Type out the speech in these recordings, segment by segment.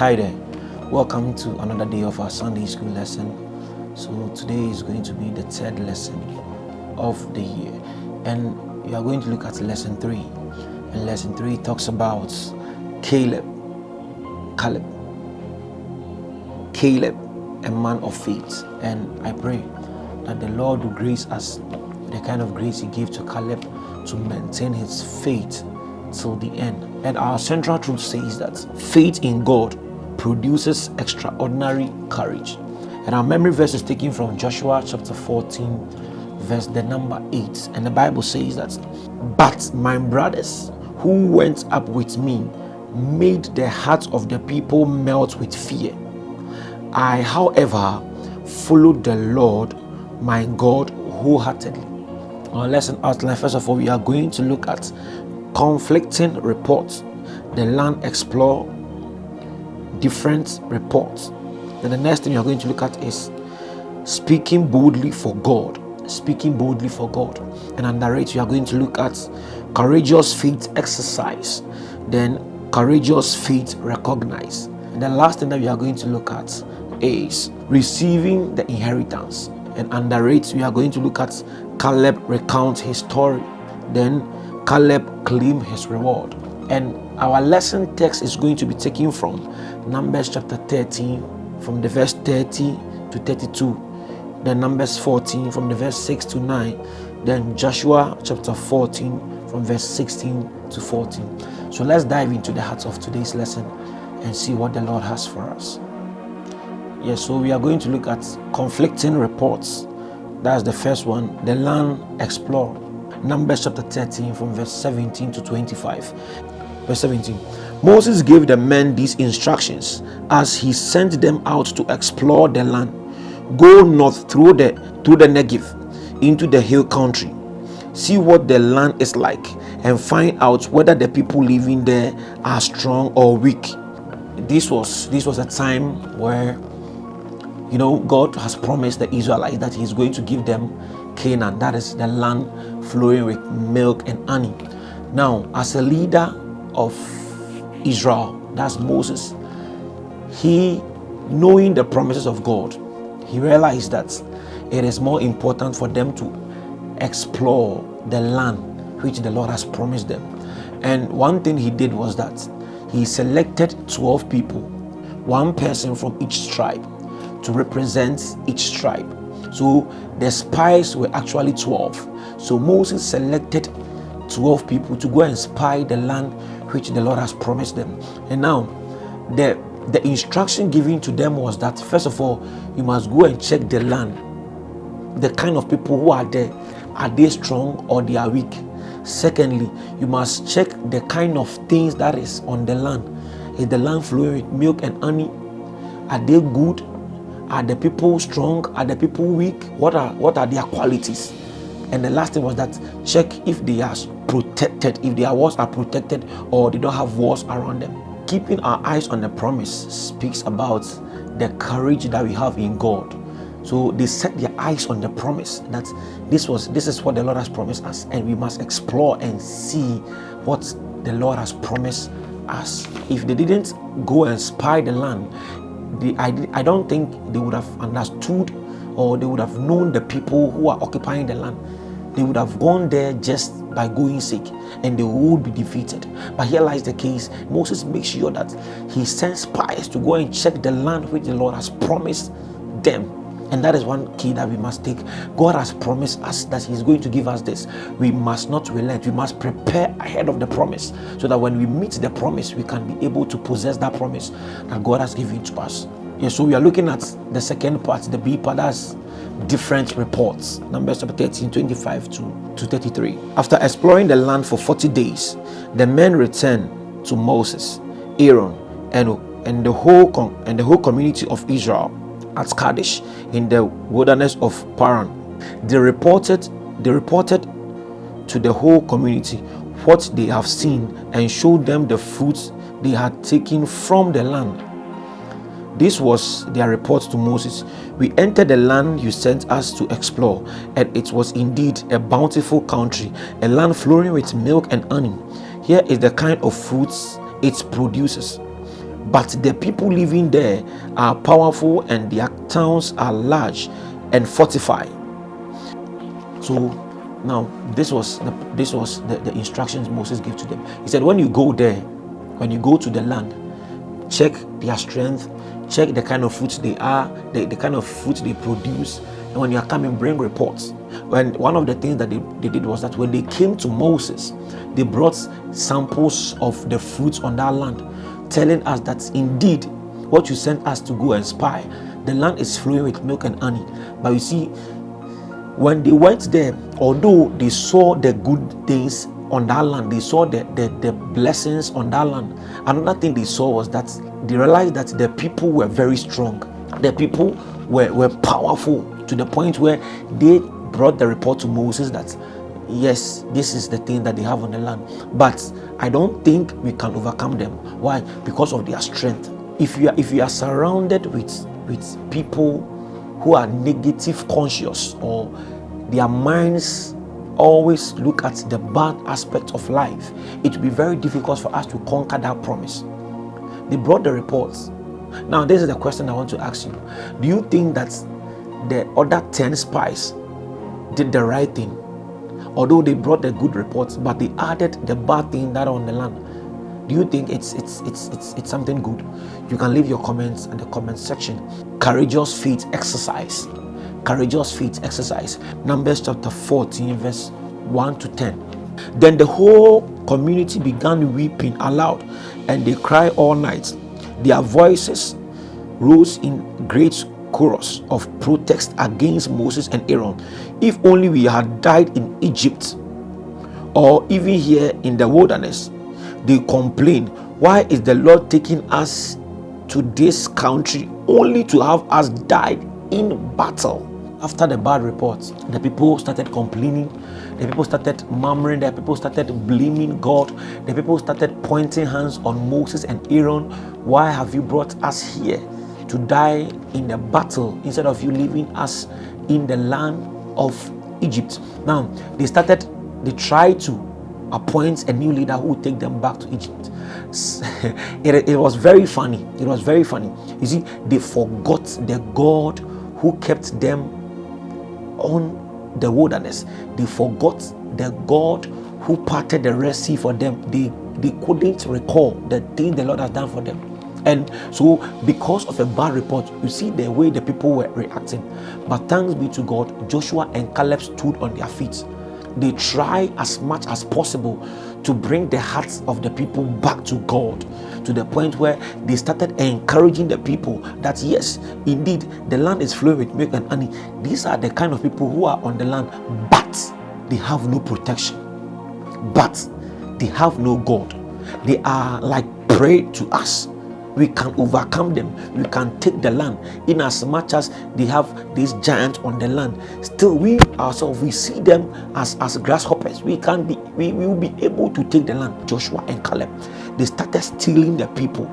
Hi there, welcome to another day of our Sunday school lesson. So today is going to be the third lesson of the year, and we are going to look at lesson 3. And lesson 3 talks about Caleb, a man of faith. And I pray that the Lord will grace us the kind of grace He gave to Caleb to maintain his faith till the end. And our central truth says that faith in God produces extraordinary courage. And our memory verse is taken from Joshua chapter 14, verse the number 8. And the Bible says that, "But my brothers who went up with me made the hearts of the people melt with fear. I, however, followed the Lord my God wholeheartedly." Our lesson outline, first of all, we are going to look at conflicting reports. The land explore different reports. Then the next thing we are going to look at is speaking boldly for God. Speaking boldly for God. And under it, we are going to look at courageous faith exercise. Then courageous faith recognized. And the last thing that we are going to look at is receiving the inheritance. And under it, we are going to look at Caleb recount his story. Then Caleb claim his reward. And our lesson text is going to be taken from Numbers chapter 13, from the verse 30 to 32. Then Numbers 14, from the verse 6 to 9. Then Joshua chapter 14, from verse 16 to 14. So let's dive into the heart of today's lesson and see what the Lord has for us. Yes, so we are going to look at conflicting reports. That's the first one, the land explored. Numbers chapter 13, from verse 17 to 25. Verse 17. Moses gave the men these instructions as he sent them out to explore the land. Go north through the Negev into the hill country. See what the land is like and find out whether the people living there are strong or weak. This was a time where God has promised the Israelites that He's going to give them Canaan, that is the land flowing with milk and honey. Now, as a leader of Israel, that's Moses, he, knowing the promises of God, he realized that it is more important for them to explore the land which the Lord has promised them. And one thing he did was that he selected 12 people, one person from each tribe, to represent each tribe. So the spies were actually 12. So Moses selected 12 people to go and spy the land which the Lord has promised them. And now the instruction given to them was that, first of all, you must go and check the land, the kind of people who are there. Are they strong or they are weak? Secondly, you must check the kind of things that is on the land. Is the land flowing with milk and honey? Are they good? Are the people strong? Are the people weak? What are their qualities? And the last thing was that check if they are protected, if their walls are protected or they don't have walls around them. Keeping our eyes on the promise speaks about the courage that we have in God. So they set their eyes on the promise that this is what the Lord has promised us, and we must explore and see what the Lord has promised us. If they didn't go and spy the land, I don't think they would have understood or they would have known the people who are occupying the land. They would have gone there just by going sick and they would be defeated. But here lies the case. Moses makes sure that he sends spies to go and check the land which the Lord has promised them. And that is one key that we must take. God has promised us that He's going to give us this. We must not relent. We must prepare ahead of the promise so that when we meet the promise, we can be able to possess that promise that God has given to us. Yes, so we are looking at the second part, the B part, that's different reports. Numbers chapter 13, 25 to 33. After exploring the land for 40 days, the men returned to Moses, Aaron, and the whole community of Israel at Kadesh in the wilderness of Paran. They reported to the whole community what they have seen and showed them the fruits they had taken from the land. This was their report to Moses. We entered the land you sent us to explore, and it was indeed a bountiful country, a land flowing with milk and honey. Here is the kind of fruits it produces. but the people living there are powerful and their towns are large and fortified. So now this was the instructions Moses gave to them. He said, when you go there, when you go to the land, check their strength, check the kind of fruits they are, the kind of fruits they produce, and when you are coming, bring reports. When one of the things that they did was that when they came to Moses, they brought samples of the fruits on that land, telling us that indeed what you sent us to go and spy, the land is flowing with milk and honey. But you see, when they went there, although they saw the good things on that land, they saw the blessings on that land, another thing they saw was that they realized that the people were very strong. The people were powerful to the point where they brought the report to Moses that yes, this is the thing that they have on the land, but I don't think we can overcome them. Why? Because of their strength. If you are surrounded with people who are negative conscious, or their minds always look at the bad aspect of life, it will be very difficult for us to conquer that promise. They brought the reports. Now this is the question I want to ask you. Do you think that the other 10 spies did the right thing? Although they brought the good reports, but they added the bad thing that are on the land. Do you think it's something good? You can leave your comments in the comment section. Courageous faith exercise. Courageous faith exercise. Numbers chapter 14 verse 1 to 10. Then the whole community began weeping aloud, and they cried all night. Their voices rose in great chorus of protest against Moses and Aaron. If only we had died in Egypt, or even here in the wilderness. They complained, why is the Lord taking us to this country only to have us died in battle? After the bad reports, the people started complaining, the people started murmuring, the people started blaming God, the people started pointing hands on Moses and Aaron. Why have you brought us here to die in the battle instead of you leaving us in the land of Egypt? Now they tried to appoint a new leader who would take them back to Egypt. It was very funny. It was very funny. You see, they forgot the God who kept them on the wilderness. They forgot the God who parted the Red Sea for them. They couldn't recall the thing the Lord has done for them. And so because of a bad report, you see the way the people were reacting. But thanks be to God, Joshua and Caleb stood on their feet. They try as much as possible to bring the hearts of the people back to God, to the point where they started encouraging the people that yes, indeed, the land is flowing with milk and honey. These are the kind of people who are on the land, but they have no protection, but they have no God. They are like prey to us. We can overcome them. We can take the land. In as much as they have this giant on the land, still we ourselves, we see them as grasshoppers. We will be able to take the land. Joshua and Caleb, they started stealing the people.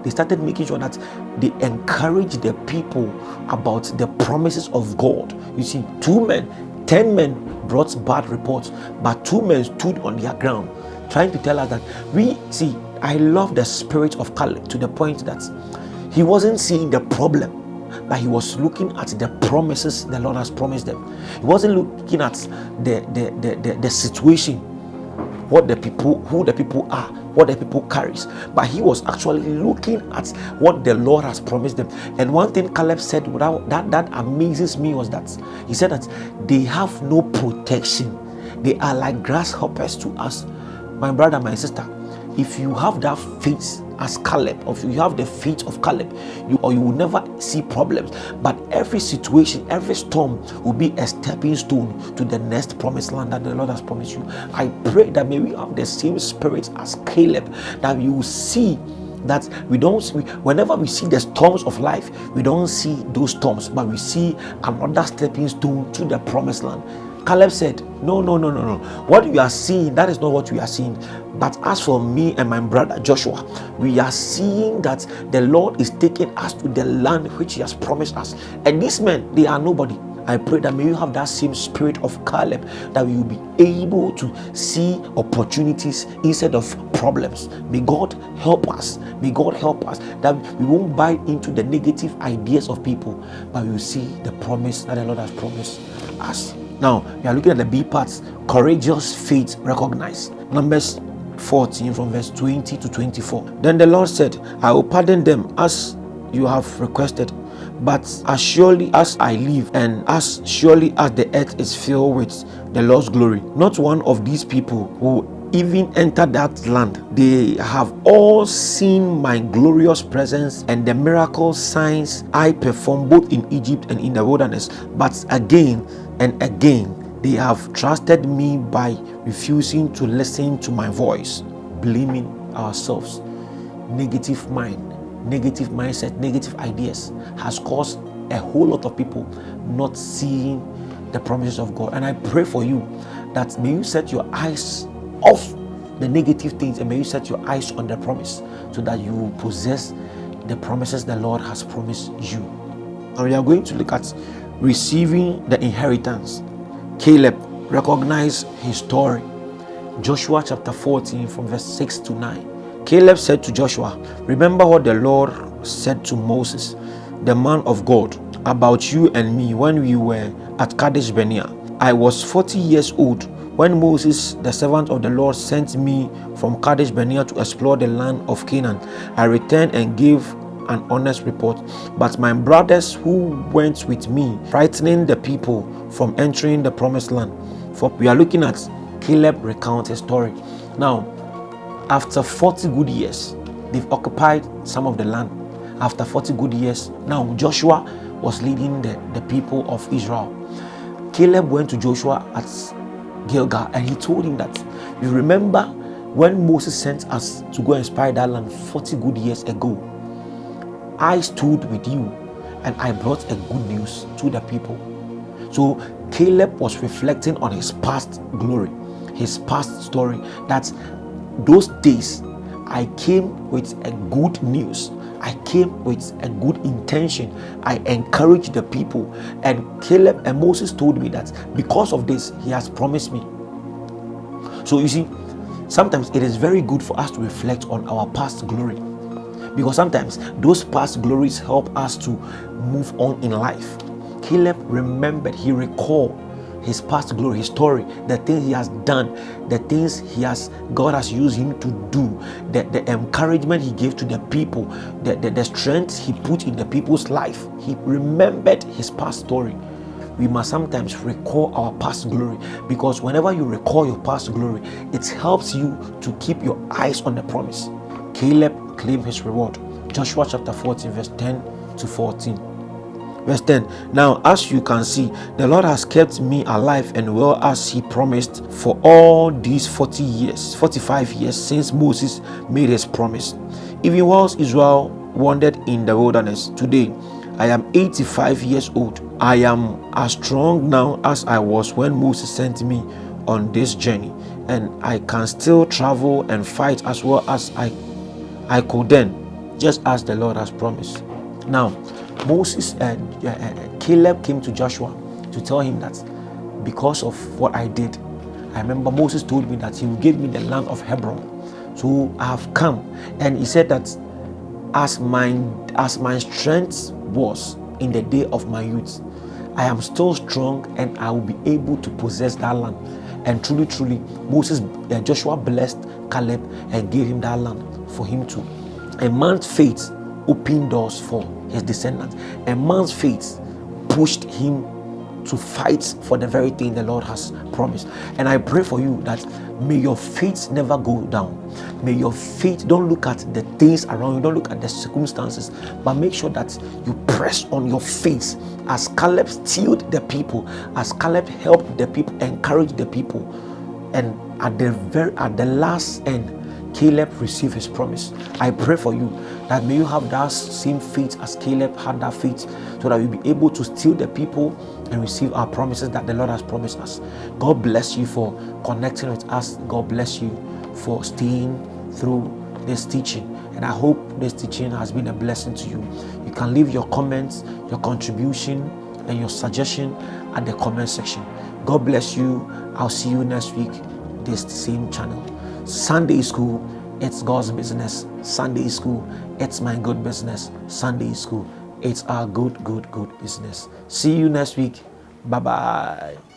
They started making sure that they encourage the people about the promises of God. You see, 10 men brought bad reports, but 2 men stood on their ground, trying to tell us that we see. I love the spirit of Caleb to the point that he wasn't seeing the problem, but he was looking at the promises the Lord has promised them. He wasn't looking at the situation, who the people are, what the people carries, but he was actually looking at what the Lord has promised them. And one thing Caleb said that amazes me was that he said that they have no protection. They are like grasshoppers to us. My brother, my sister, if you have that faith as Caleb, or if you have the faith of Caleb, you will never see problems. But every situation, every storm will be a stepping stone to the next promised land that the Lord has promised you. I pray that may we have the same spirit as Caleb, that you will see that whenever we see the storms of life, we don't see those storms, but we see another stepping stone to the promised land. Caleb said, no. What you are seeing, that is not what we are seeing. But as for me and my brother Joshua, we are seeing that the Lord is taking us to the land which he has promised us. And these men, they are nobody. I pray that may you have that same spirit of Caleb, that we will be able to see opportunities instead of problems. May God help us. May God help us that we won't buy into the negative ideas of people, but we will see the promise that the Lord has promised us. Now, we are looking at the B parts. Courageous faith recognized. Numbers 14 from verse 20 to 24. Then the Lord said, I will pardon them as you have requested. But as surely as I live, and as surely as the earth is filled with the Lord's glory, not one of these people will even enter that land. They have all seen my glorious presence and the miracle signs I perform both in Egypt and in the wilderness. But again and again, they have trusted me by refusing to listen to my voice, blaming ourselves. Negative mind, negative mindset, negative ideas has caused a whole lot of people not seeing the promises of God. And I pray for you that may you set your eyes off the negative things and may you set your eyes on the promise, so that you will possess the promises the Lord has promised you. And we are going to look at receiving the inheritance. Caleb recognized his story. Joshua chapter 14 from verse 6 to 9. Caleb said to Joshua, remember what the Lord said to Moses, the man of God, about you and me when we were at Kadesh Barnea. I was 40 years old when Moses, the servant of the Lord, sent me from Kadesh Barnea to explore the land of Canaan. I returned and gave an honest report, but my brothers who went with me, frightening the people from entering the promised land. For we are looking at Caleb recount his story. Now, after 40 good years, they've occupied some of the land. After 40 good years, now Joshua was leading the people of Israel. Caleb went to Joshua at Gilgal and he told him that, you remember when Moses sent us to go and spy that land 40 good years ago? I stood with you and I brought a good news to the people. So Caleb was reflecting on his past glory, his past story, that those days I came with a good news. I came with a good intention. I encouraged the people. And Caleb and Moses told me that because of this, he has promised me. So you see, sometimes it is very good for us to reflect on our past glory, because sometimes those past glories help us to move on in life. Caleb remembered, he recalled his past glory, his story, the things he has done, the things God has used him to do, the encouragement he gave to the people, the strength he put in the people's life. He remembered his past story. We must sometimes recall our past glory, because whenever you recall your past glory, it helps you to keep your eyes on the promise. Caleb claimed his reward. Joshua chapter 14 verse 10 to 14. Verse 10. Now, as you can see, the Lord has kept me alive and well as he promised for all these 45 years since Moses made his promise. Even whilst Israel wandered in the wilderness, today I am 85 years old. I am as strong now as I was when Moses sent me on this journey, and I can still travel and fight as well as I could then, just as the Lord has promised. Now, Caleb came to Joshua to tell him that because of what I did, I remember Moses told me that he will give me the land of Hebron. So I have come, and he said that as my strength was in the day of my youth, I am still strong and I will be able to possess that land. And truly, Joshua blessed Caleb and gave him that land for him to. A man's faith opened doors for his descendants. A man's faith pushed him to fight for the very thing the Lord has promised. And I pray for you that may your faith never go down. May your faith, don't look at the things around you, don't look at the circumstances, but make sure that you press on your faith as Caleb steeled the people, as Caleb helped the people, encouraged the people. And at the last end, Caleb received his promise. I pray for you that may you have that same faith as Caleb had that faith, so that we'll be able to steal the people and receive our promises that the Lord has promised us. God bless you for connecting with us. God bless you for staying through this teaching. And I hope this teaching has been a blessing to you. You can leave your comments, your contribution and your suggestion at the comment section. God bless you. I'll see you next week, this same channel. Sunday School, it's God's business. Sunday School, it's my good business. Sunday School, it's our good business. See you next week. Bye-bye.